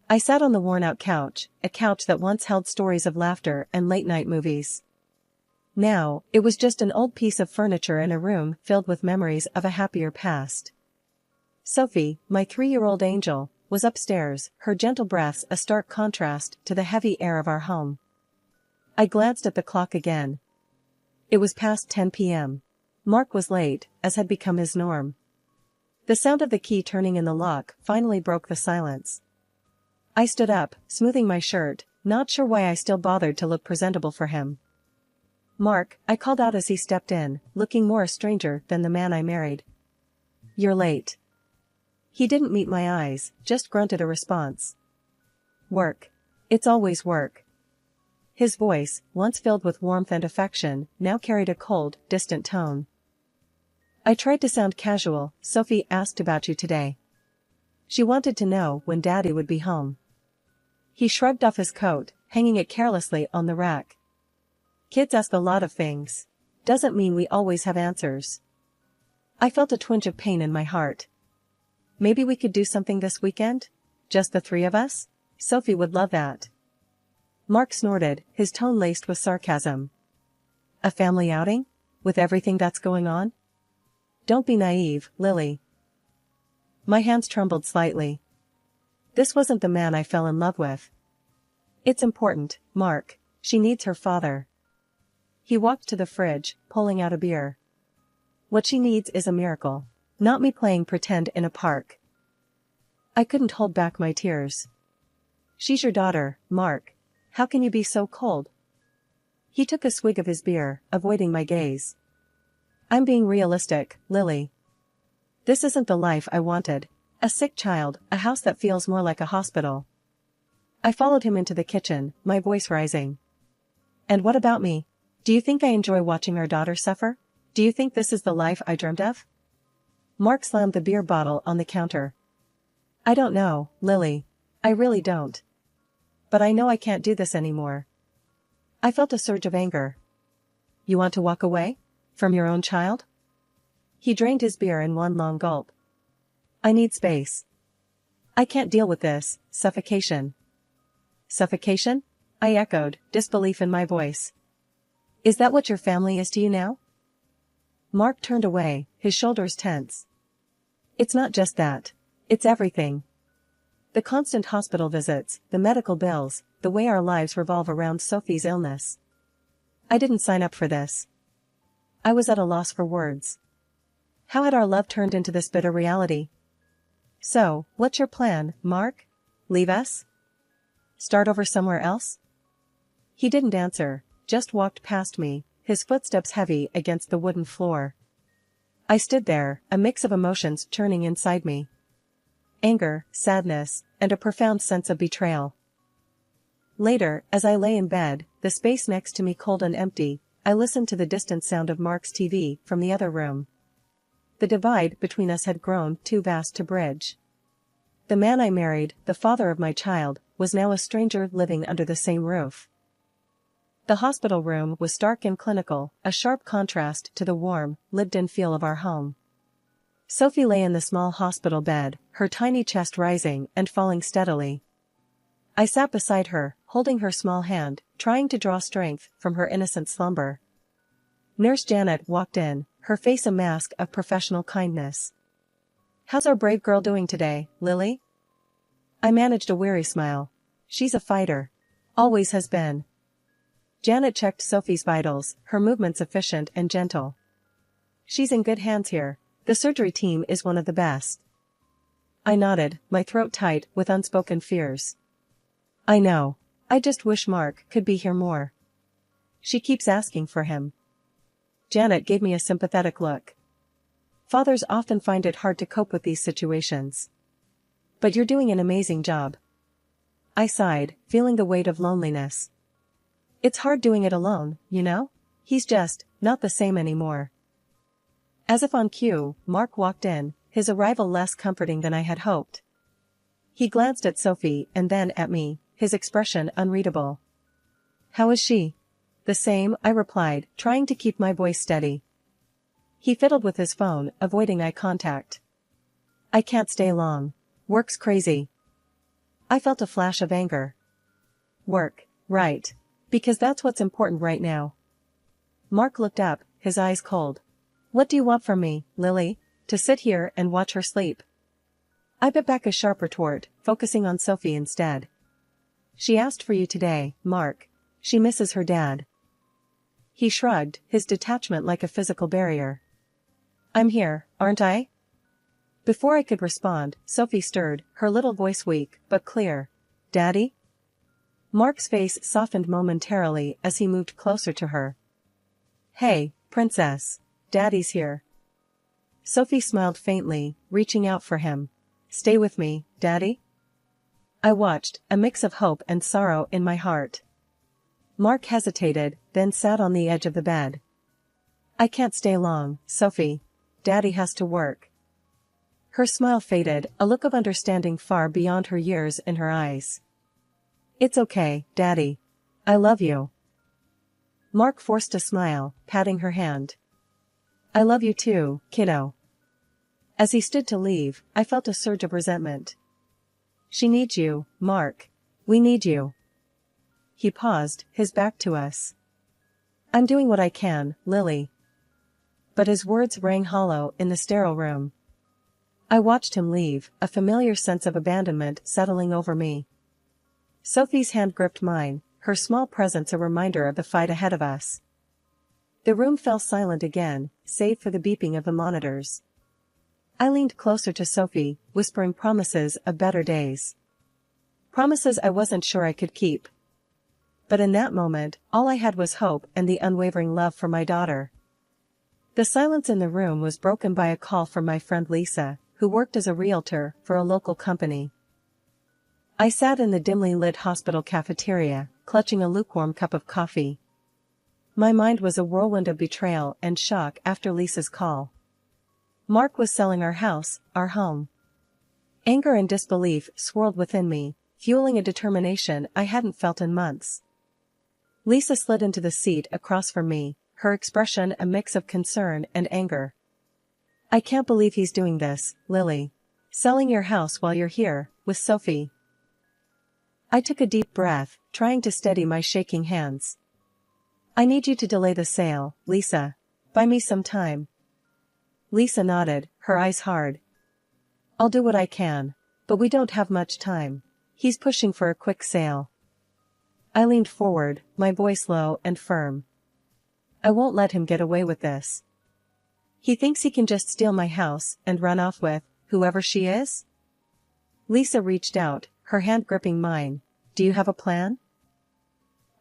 I sat on the worn-out couch, a couch that once held stories of laughter and late-night movies. Now, it was just an old piece of furniture in a room filled with memories of a happier past. Sophie, my 3-year-old angel, was upstairs, her gentle breaths a stark contrast to the heavy air of our home. I glanced at the clock again. It was past 10 p.m. Mark was late, as had become his norm. The sound of the key turning in the lock finally broke the silence. I stood up, smoothing my shirt, not sure why I still bothered to look presentable for him. "Mark," I called out as he stepped in, looking more a stranger than the man I married. "You're late." He didn't meet my eyes, just grunted a response. "Work. It's always work." His voice, once filled with warmth and affection, now carried a cold, distant tone. I tried to sound casual. "Sophie asked about you today. She wanted to know when Daddy would be home." He shrugged off his coat, hanging it carelessly on the rack. "Kids ask a lot of things. Doesn't mean we always have answers." I felt a twinge of pain in my heart. "Maybe we could do something this weekend? Just the 3 of us? Sophie would love that." Mark snorted, his tone laced with sarcasm. "A family outing? With everything that's going on? Don't be naive, Lily." My hands trembled slightly. This wasn't the man I fell in love with. "It's important, Mark. She needs her father." He walked to the fridge, pulling out a beer. "What she needs is a miracle. Not me playing pretend in a park." I couldn't hold back my tears. "She's your daughter, Mark. How can you be so cold?" He took a swig of his beer, avoiding my gaze. "I'm being realistic, Lily. This isn't the life I wanted. A sick child, a house that feels more like a hospital." I followed him into the kitchen, my voice rising. "And what about me? Do you think I enjoy watching our daughter suffer? Do you think this is the life I dreamed of?" Mark slammed the beer bottle on the counter. "I don't know, Lily. I really don't. But I know I can't do this anymore." I felt a surge of anger. "You want to walk away? From your own child?" He drained his beer in one long gulp. "I need space. I can't deal with this suffocation." "Suffocation?" I echoed, disbelief in my voice. "Is that what your family is to you now?" Mark turned away, his shoulders tense. "It's not just that. It's everything. The constant hospital visits, the medical bills, the way our lives revolve around Sophie's illness. I didn't sign up for this." I was at a loss for words. How had our love turned into this bitter reality? "So, what's your plan, Mark? Leave us? Start over somewhere else?" He didn't answer, just walked past me, his footsteps heavy against the wooden floor. I stood there, a mix of emotions churning inside me. Anger, sadness, and a profound sense of betrayal. Later, as I lay in bed, the space next to me cold and empty, I listened to the distant sound of Mark's TV from the other room. The divide between us had grown too vast to bridge. The man I married, the father of my child, was now a stranger living under the same roof. The hospital room was stark and clinical, a sharp contrast to the warm, lived-in feel of our home. Sophie lay in the small hospital bed, her tiny chest rising and falling steadily. I sat beside her, holding her small hand, trying to draw strength from her innocent slumber. Nurse Janet walked in, her face a mask of professional kindness. "How's our brave girl doing today, Lily?" I managed a weary smile. "She's a fighter. Always has been." Janet checked Sophie's vitals, her movements efficient and gentle. "She's in good hands here. The surgery team is one of the best." I nodded, my throat tight with unspoken fears. "I know. I just wish Mark could be here more. She keeps asking for him." Janet gave me a sympathetic look. "Fathers often find it hard to cope with these situations. But you're doing an amazing job." I sighed, feeling the weight of loneliness. "It's hard doing it alone, you know? He's just not the same anymore." As if on cue, Mark walked in, his arrival less comforting than I had hoped. He glanced at Sophie and then at me, his expression unreadable. "How is she?" "The same," I replied, trying to keep my voice steady. He fiddled with his phone, avoiding eye contact. "I can't stay long. Work's crazy." I felt a flash of anger. Work, right. Because that's what's important right now. Mark looked up, his eyes cold. What do you want from me, Lily? To sit here and watch her sleep? I bit back a sharp retort, focusing on Sophie instead. She asked for you today, Mark. She misses her dad. He shrugged, his detachment like a physical barrier. I'm here, aren't I? Before I could respond, Sophie stirred, her little voice weak, but clear. Daddy? Mark's face softened momentarily as he moved closer to her. Hey, princess. Daddy's here. Sophie smiled faintly, reaching out for him. Stay with me, Daddy? I watched, a mix of hope and sorrow in my heart. Mark hesitated, then sat on the edge of the bed. I can't stay long, Sophie. Daddy has to work. Her smile faded, a look of understanding far beyond her years in her eyes. It's okay, Daddy. I love you. Mark forced a smile, patting her hand. I love you too, kiddo. As he stood to leave, I felt a surge of resentment. She needs you, Mark. We need you. He paused, his back to us. I'm doing what I can, Lily. But his words rang hollow in the sterile room. I watched him leave, a familiar sense of abandonment settling over me. Sophie's hand gripped mine, her small presence a reminder of the fight ahead of us. The room fell silent again, save for the beeping of the monitors. I leaned closer to Sophie, whispering promises of better days. Promises I wasn't sure I could keep. But in that moment, all I had was hope and the unwavering love for my daughter. The silence in the room was broken by a call from my friend Lisa, who worked as a realtor for a local company. I sat in the dimly lit hospital cafeteria, clutching a lukewarm cup of coffee. My mind was a whirlwind of betrayal and shock after Lisa's call. Mark was selling our house, our home. Anger and disbelief swirled within me, fueling a determination I hadn't felt in months. Lisa slid into the seat across from me, her expression a mix of concern and anger. I can't believe he's doing this, Lily. Selling your house while you're here, with Sophie. I took a deep breath, trying to steady my shaking hands. I need you to delay the sale, Lisa. Buy me some time. Lisa nodded, her eyes hard. I'll do what I can, but we don't have much time. He's pushing for a quick sale. I leaned forward, my voice low and firm. I won't let him get away with this. He thinks he can just steal my house and run off with whoever she is? Lisa reached out, her hand gripping mine. Do you have a plan?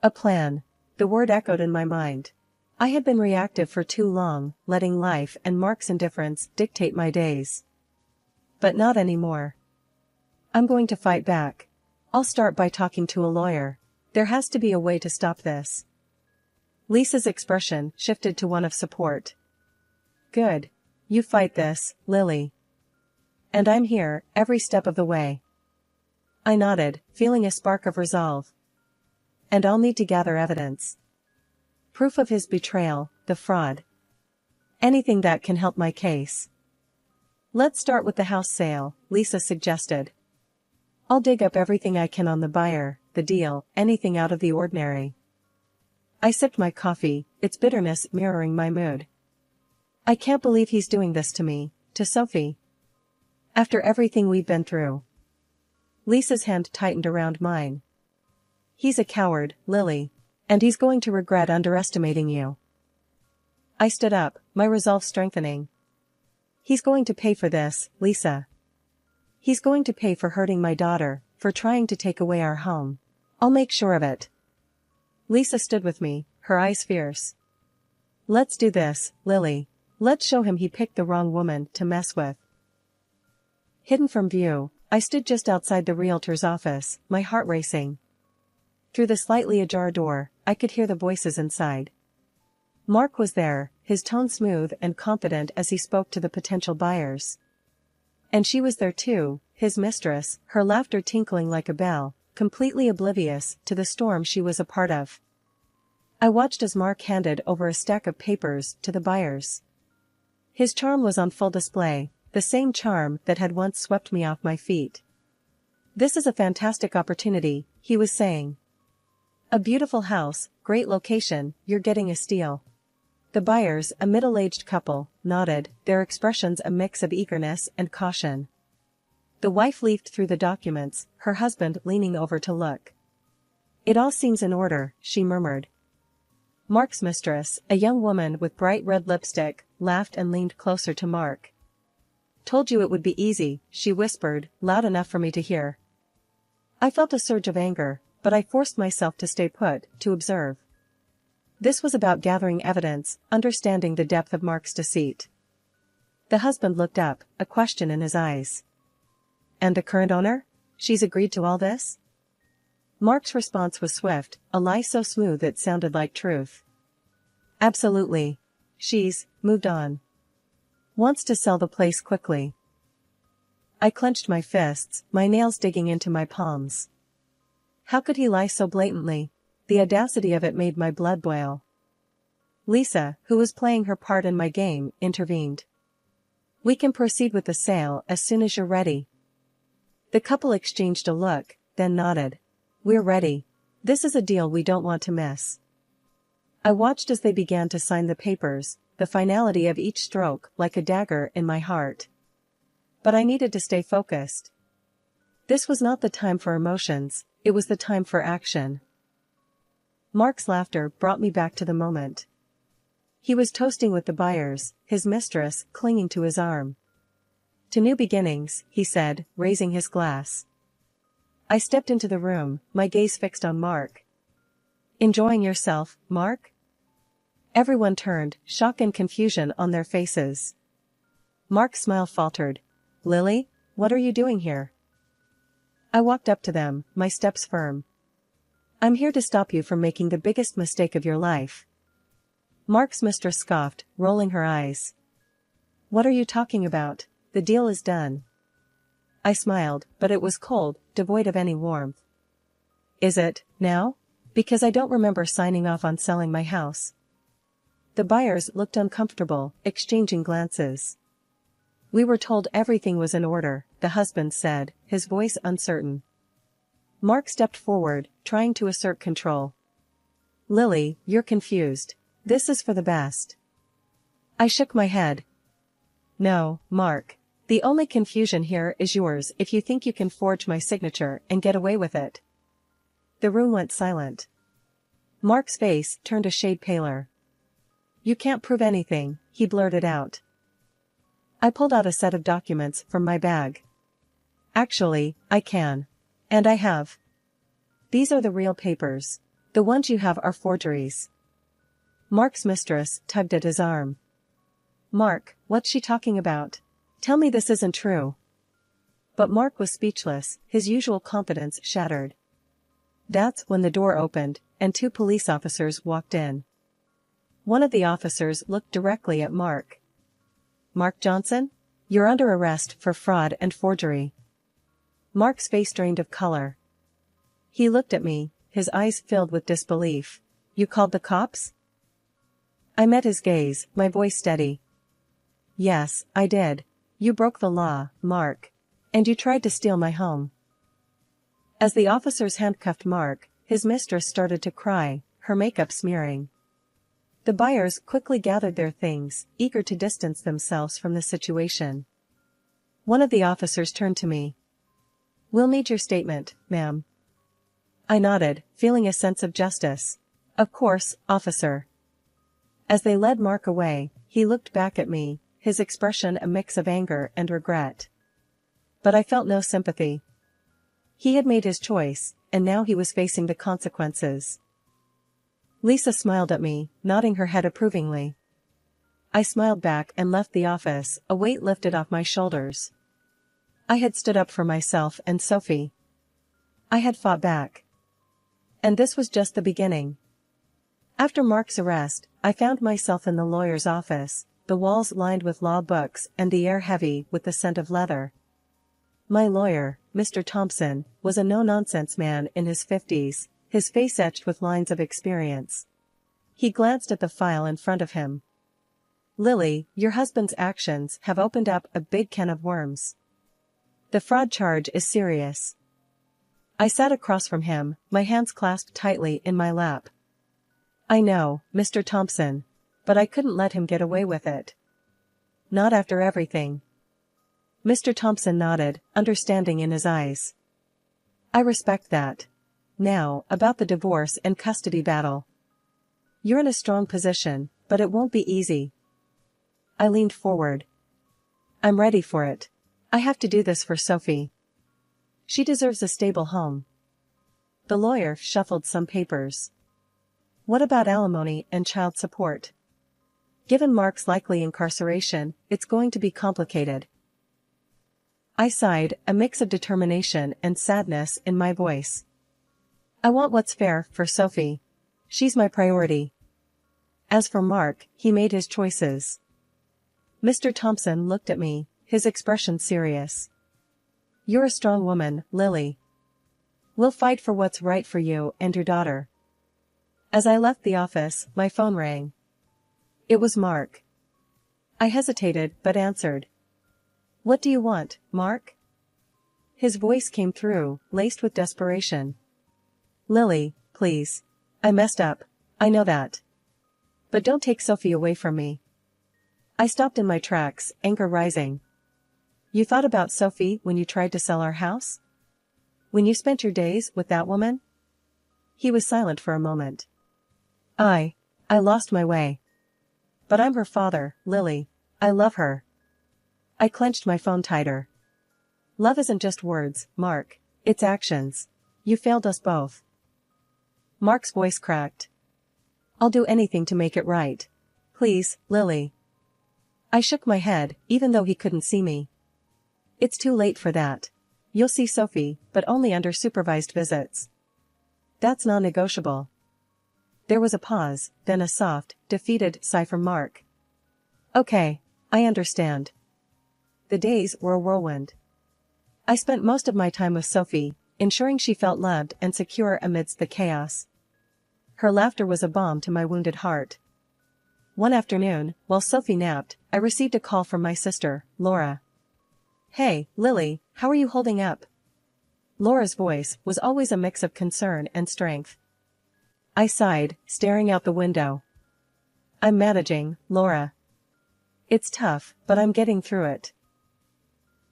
A plan. The word echoed in my mind. I had been reactive for too long, letting life and Mark's indifference dictate my days. But not anymore. I'm going to fight back. I'll start by talking to a lawyer. There has to be a way to stop this. Lisa's expression shifted to one of support. Good. You fight this, Lily. And I'm here, every step of the way. I nodded, feeling a spark of resolve. And I'll need to gather evidence. Proof of his betrayal, the fraud. Anything that can help my case. Let's start with the house sale, Lisa suggested. I'll dig up everything I can on the buyer, the deal, anything out of the ordinary. I sipped my coffee, its bitterness mirroring my mood. I can't believe he's doing this to me, to Sophie. After everything we've been through. Lisa's hand tightened around mine. He's a coward, Lily. And he's going to regret underestimating you. I stood up, my resolve strengthening. He's going to pay for this, Lisa. He's going to pay for hurting my daughter, for trying to take away our home. I'll make sure of it. Lisa stood with me, her eyes fierce. Let's do this, Lily. Let's show him he picked the wrong woman to mess with. Hidden from view, I stood just outside the realtor's office, my heart racing. Through the slightly ajar door, I could hear the voices inside. Mark was there, his tone smooth and confident as he spoke to the potential buyers. And she was there too, his mistress, her laughter tinkling like a bell, completely oblivious to the storm she was a part of. I watched as Mark handed over a stack of papers to the buyers. His charm was on full display, the same charm that had once swept me off my feet. This is a fantastic opportunity, he was saying. A beautiful house, great location, you're getting a steal. The buyers, a middle-aged couple, nodded, their expressions a mix of eagerness and caution. The wife leafed through the documents, her husband leaning over to look. It all seems in order, she murmured. Mark's mistress, a young woman with bright red lipstick, laughed and leaned closer to Mark. Told you it would be easy, she whispered, loud enough for me to hear. I felt a surge of anger, but I forced myself to stay put, to observe. This was about gathering evidence, understanding the depth of Mark's deceit. The husband looked up, a question in his eyes. And the current owner? She's agreed to all this? Mark's response was swift, a lie so smooth it sounded like truth. Absolutely. She's moved on. Wants to sell the place quickly. I clenched my fists, my nails digging into my palms. How could he lie so blatantly? The audacity of it made my blood boil. Lisa, who was playing her part in my game, intervened. We can proceed with the sale as soon as you're ready. The couple exchanged a look, then nodded. We're ready. This is a deal we don't want to miss. I watched as they began to sign the papers, the finality of each stroke like a dagger in my heart. But I needed to stay focused. This was not the time for emotions, it was the time for action. Mark's laughter brought me back to the moment. He was toasting with the buyers, his mistress clinging to his arm. To new beginnings, he said, raising his glass. I stepped into the room, my gaze fixed on Mark. Enjoying yourself, Mark? Everyone turned, shock and confusion on their faces. Mark's smile faltered. Lily, what are you doing here? I walked up to them, my steps firm. I'm here to stop you from making the biggest mistake of your life. Mark's mistress scoffed, rolling her eyes. What are you talking about? The deal is done. I smiled, but it was cold, devoid of any warmth. Is it, now? Because I don't remember signing off on selling my house. The buyers looked uncomfortable, exchanging glances. We were told everything was in order, the husband said, his voice uncertain. Mark stepped forward, trying to assert control. Lily, you're confused. This is for the best. I shook my head. No, Mark. The only confusion here is yours if you think you can forge my signature and get away with it. The room went silent. Mark's face turned a shade paler. You can't prove anything, he blurted out. I pulled out a set of documents from my bag. Actually, I can. And I have. These are the real papers. The ones you have are forgeries. Mark's mistress tugged at his arm. Mark, what's she talking about? Tell me this isn't true. But Mark was speechless, his usual confidence shattered. That's when the door opened, and 2 police officers walked in. One of the officers looked directly at Mark. Mark Johnson? You're under arrest for fraud and forgery. Mark's face drained of color. He looked at me, his eyes filled with disbelief. You called the cops? I met his gaze, my voice steady. Yes, I did. You broke the law, Mark. And you tried to steal my home. As the officers handcuffed Mark, his mistress started to cry, her makeup smearing. The buyers quickly gathered their things, eager to distance themselves from the situation. One of the officers turned to me. We'll need your statement, ma'am. I nodded, feeling a sense of justice. Of course, officer. As they led Mark away, he looked back at me, his expression a mix of anger and regret. But I felt no sympathy. He had made his choice, and now he was facing the consequences. Lisa smiled at me, nodding her head approvingly. I smiled back and left the office, a weight lifted off my shoulders. I had stood up for myself and Sophie. I had fought back. And this was just the beginning. After Mark's arrest, I found myself in the lawyer's office, the walls lined with law books and the air heavy with the scent of leather. My lawyer, Mr. Thompson, was a no-nonsense man in his 50s, his face etched with lines of experience. He glanced at the file in front of him. Lily, your husband's actions have opened up a big can of worms. The fraud charge is serious. I sat across from him, my hands clasped tightly in my lap. I know, Mr. Thompson. But I couldn't let him get away with it. Not after everything. Mr. Thompson nodded, understanding in his eyes. I respect that. Now, about the divorce and custody battle. You're in a strong position, but it won't be easy. I leaned forward. I'm ready for it. I have to do this for Sophie. She deserves a stable home. The lawyer shuffled some papers. What about alimony and child support? Given Mark's likely incarceration, it's going to be complicated. I sighed, a mix of determination and sadness in my voice. I want what's fair for Sophie. She's my priority. As for Mark, he made his choices. Mr. Thompson looked at me, his expression serious. You're a strong woman, Lily. We'll fight for what's right for you and your daughter. As I left the office, my phone rang. It was Mark. I hesitated, but answered. What do you want, Mark? His voice came through, laced with desperation. Lily, please. I messed up. I know that. But don't take Sophie away from me. I stopped in my tracks, anger rising. You thought about Sophie when you tried to sell our house? When you spent your days with that woman? He was silent for a moment. I lost my way. But I'm her father, Lily. I love her. I clenched my phone tighter. Love isn't just words, Mark. It's actions. You failed us both. Mark's voice cracked. I'll do anything to make it right. Please, Lily. I shook my head, even though he couldn't see me. It's too late for that. You'll see Sophie, but only under supervised visits. That's non-negotiable. There was a pause, then a soft, defeated sigh from Mark. Okay, I understand. The days were a whirlwind. I spent most of my time with Sophie, ensuring she felt loved and secure amidst the chaos. Her laughter was a balm to my wounded heart. One afternoon, while Sophie napped, I received a call from my sister, Laura. Hey, Lily, how are you holding up? Laura's voice was always a mix of concern and strength. I sighed, staring out the window. I'm managing, Laura. It's tough, but I'm getting through it.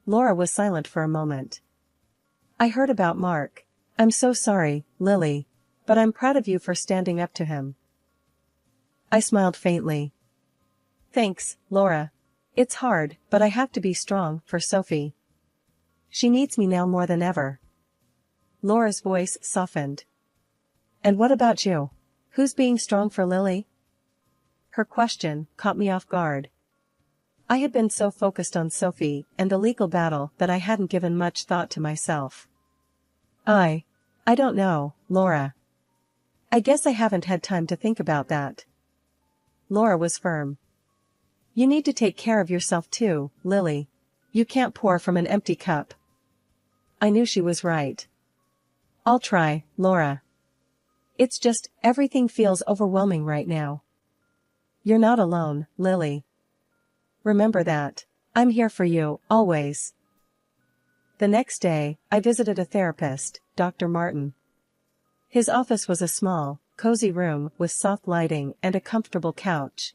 Laura was silent for a moment. I heard about Mark. I'm so sorry, Lily. But I'm proud of you for standing up to him. I smiled faintly. Thanks, Laura. It's hard, but I have to be strong for Sophie. She needs me now more than ever. Laura's voice softened. And what about you? Who's being strong for Lily? Her question caught me off guard. I had been so focused on Sophie and the legal battle that I hadn't given much thought to myself. I don't know, Laura. I guess I haven't had time to think about that. Laura was firm. You need to take care of yourself too, Lily. You can't pour from an empty cup. I knew she was right. I'll try, Laura. It's just, everything feels overwhelming right now. You're not alone, Lily. Remember that. I'm here for you, always. The next day, I visited a therapist, Dr. Martin. His office was a small, cozy room with soft lighting and a comfortable couch.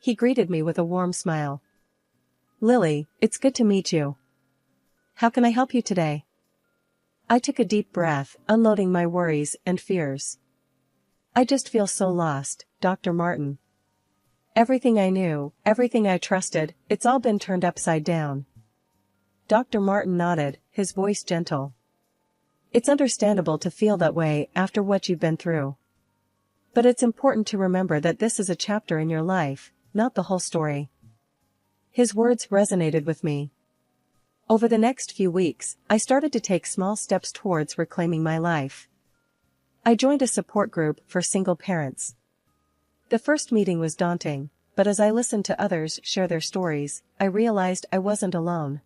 He greeted me with a warm smile. Lily, it's good to meet you. How can I help you today? I took a deep breath, unloading my worries and fears. I just feel so lost, Dr. Martin. Everything I knew, everything I trusted, it's all been turned upside down. Dr. Martin nodded, his voice gentle. It's understandable to feel that way after what you've been through. But it's important to remember that this is a chapter in your life, not the whole story. His words resonated with me. Over the next few weeks, I started to take small steps towards reclaiming my life. I joined a support group for single parents. The first meeting was daunting, but as I listened to others share their stories, I realized I wasn't alone.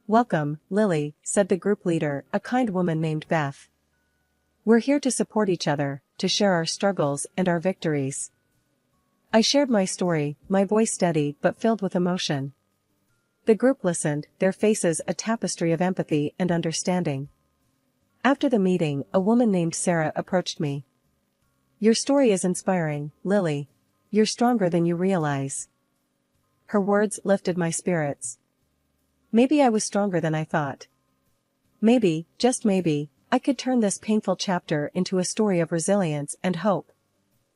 Welcome, Lily, said the group leader, a kind woman named Beth. We're here to support each other, to share our struggles and our victories. I shared my story, my voice steady but filled with emotion. The group listened, their faces a tapestry of empathy and understanding. After the meeting, a woman named Sarah approached me. "Your story is inspiring, Lily. You're stronger than you realize." Her words lifted my spirits. Maybe I was stronger than I thought. Maybe, just maybe, I could turn this painful chapter into a story of resilience and hope.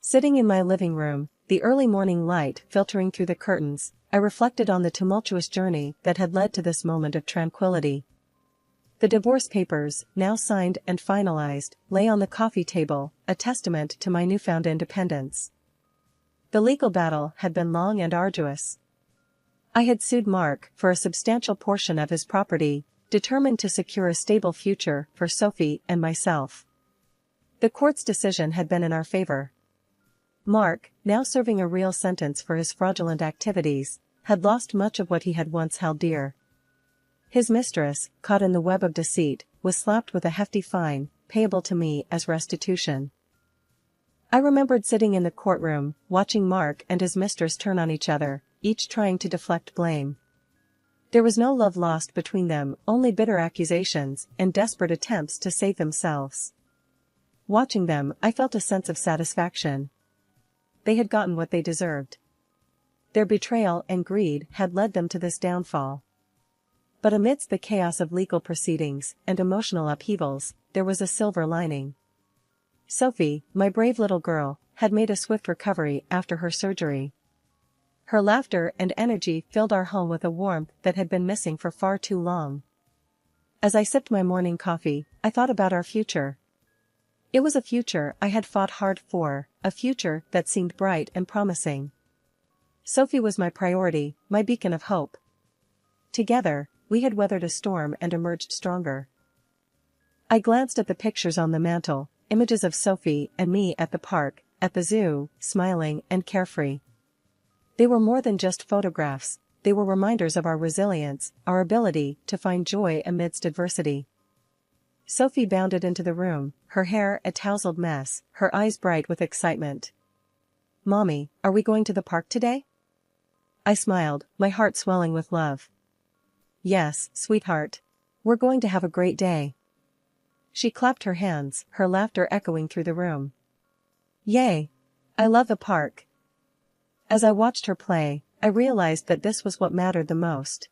Sitting in my living room, the early morning light filtering through the curtains, I reflected on the tumultuous journey that had led to this moment of tranquility. The divorce papers, now signed and finalized, lay on the coffee table, a testament to my newfound independence. The legal battle had been long and arduous. I had sued Mark for a substantial portion of his property, determined to secure a stable future for Sophie and myself. The court's decision had been in our favor. Mark, now serving a real sentence for his fraudulent activities, had lost much of what he had once held dear. His mistress, caught in the web of deceit, was slapped with a hefty fine, payable to me as restitution. I remembered sitting in the courtroom, watching Mark and his mistress turn on each other, each trying to deflect blame. There was no love lost between them, only bitter accusations and desperate attempts to save themselves. Watching them, I felt a sense of satisfaction. They had gotten what they deserved. Their betrayal and greed had led them to this downfall. But amidst the chaos of legal proceedings and emotional upheavals, there was a silver lining. Sophie, my brave little girl, had made a swift recovery after her surgery. Her laughter and energy filled our home with a warmth that had been missing for far too long. As I sipped my morning coffee, I thought about our future. It was a future I had fought hard for, a future that seemed bright and promising. Sophie was my priority, my beacon of hope. Together, we had weathered a storm and emerged stronger. I glanced at the pictures on the mantel, images of Sophie and me at the park, at the zoo, smiling and carefree. They were more than just photographs, they were reminders of our resilience, our ability to find joy amidst adversity. Sophie bounded into the room, her hair a tousled mess, her eyes bright with excitement. "Mommy, are we going to the park today?" I smiled, my heart swelling with love. "Yes, sweetheart. We're going to have a great day." She clapped her hands, her laughter echoing through the room. "Yay! I love the park." As I watched her play, I realized that this was what mattered the most.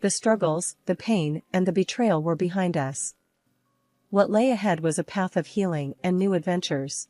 The struggles, the pain, and the betrayal were behind us. What lay ahead was a path of healing and new adventures.